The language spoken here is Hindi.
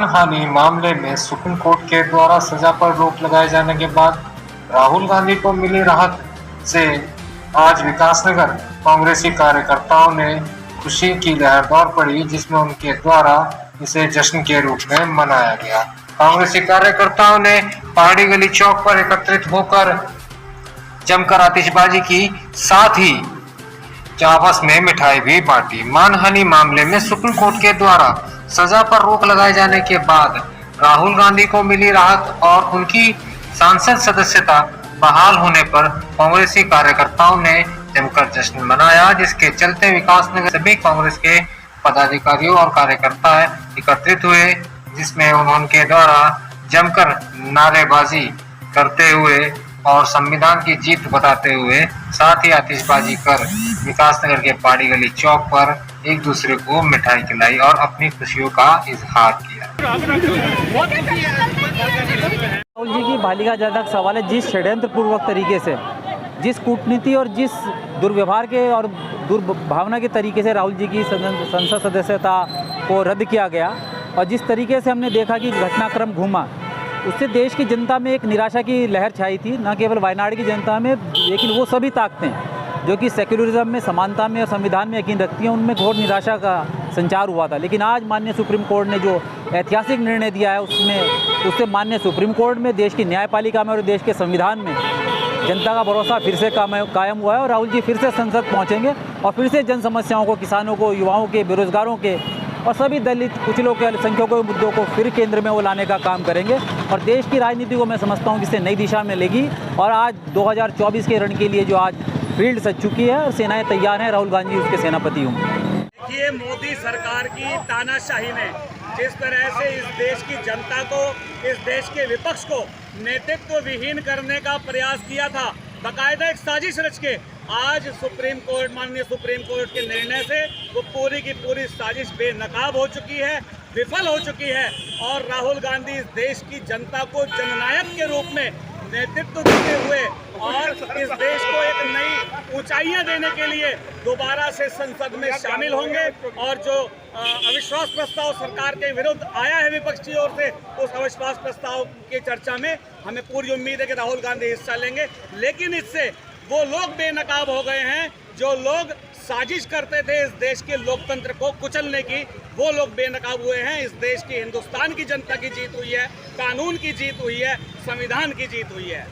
मानहानि मामले में सुप्रीम कोर्ट के द्वारा सजा पर रोक लगाए जाने के बाद राहुल गांधी को मिली राहत से आज विकासनगर कांग्रेसी कार्यकर्ताओं ने खुशी की लहर दौड़ पड़ी, जिसमें उनके द्वारा इसे जश्न के रूप में मनाया गया। कांग्रेसी कार्यकर्ताओं ने पहाड़ी गली चौक पर एकत्रित होकर जमकर आतिशबाजी की, साथ ही आपस में मिठाई भी बांटी। मानहानि मामले में सुप्रीम कोर्ट के द्वारा सजा पर रोक लगाए जाने के बाद राहुल गांधी को मिली राहत और उनकी सांसद सदस्यता बहाल होने पर कांग्रेसी कार्यकर्ताओं ने जमकर जश्न मनाया, जिसके चलते विकासनगर सभी कांग्रेस के पदाधिकारियों और कार्यकर्ता एकत्रित हुए, जिसमें उनके द्वारा जमकर नारेबाजी करते हुए और संविधान की जीत बताते हुए साथ ही आतिशबाजी कर विकासनगर के पहाड़ी गली चौक पर एक दूसरे को मिठाई खिलाई और अपनी खुशियों का इजहार किया। राहुल जी की बालिका जन्नत सवाल है, जिस षड्यंत्र पूर्वक तरीके से, जिस कूटनीति और जिस दुर्व्यवहार के और दुर्भावना के तरीके से राहुल जी की संसद सदस्यता को रद्द किया गया और जिस तरीके से हमने देखा कि घटनाक्रम घूमा, उससे देश की जनता में एक निराशा की लहर छाई थी, न केवल वायनाड की जनता में, लेकिन वो सभी ताकतें जो कि सेक्युलरिज्म में, समानता में और संविधान में यकीन रखती हैं, उनमें घोर निराशा का संचार हुआ था। लेकिन आज माननीय सुप्रीम कोर्ट ने जो ऐतिहासिक निर्णय दिया है, उससे माननीय सुप्रीम कोर्ट में, देश की न्यायपालिका में और देश के संविधान में जनता का भरोसा फिर से कायम हुआ है और राहुल जी फिर से संसद पहुँचेंगे और फिर से जन समस्याओं को, किसानों को, युवाओं के, बेरोजगारों के और सभी दलित, कुचलों के, अल्पसंख्यकों के मुद्दों को फिर केंद्र में वो लाने का काम करेंगे और देश की राजनीति को मैं समझता हूँ कि इससे नई दिशा में लेगी। और आज 2024 के रण के लिए जो आज फील्ड सज चुकी है और सेनाएं तैयार हैं, राहुल गांधी उसके सेनापति होंगे। देखिए, मोदी सरकार की तानाशाही ने जिस तरह से इस देश की जनता को, इस देश के विपक्ष को नेतृत्व विहीन करने का प्रयास किया था, बाकायदा एक साजिश रच के आज सुप्रीम कोर्ट, माननीय सुप्रीम कोर्ट के निर्णय से वो पूरी की पूरी साजिश बेनकाब हो चुकी है, विफल हो चुकी है और राहुल गांधी इस देश की जनता को जननायक के रूप में नेतृत्व देते हुए और इस देश को एक नई ऊंचाइयां देने के लिए दोबारा से संसद में शामिल होंगे और जो अविश्वास प्रस्ताव सरकार के विरुद्ध आया है विपक्ष की ओर से, उस अविश्वास प्रस्ताव की चर्चा में हमें पूरी उम्मीद है कि राहुल गांधी हिस्सा लेंगे। लेकिन इससे वो लोग बेनकाब हो गए हैं जो लोग साजिश करते थे इस देश के लोकतंत्र को कुचलने की, वो लोग बेनकाब हुए हैं। इस देश की, हिंदुस्तान की जनता की जीत हुई है, कानून की जीत हुई है, संविधान की जीत हुई है।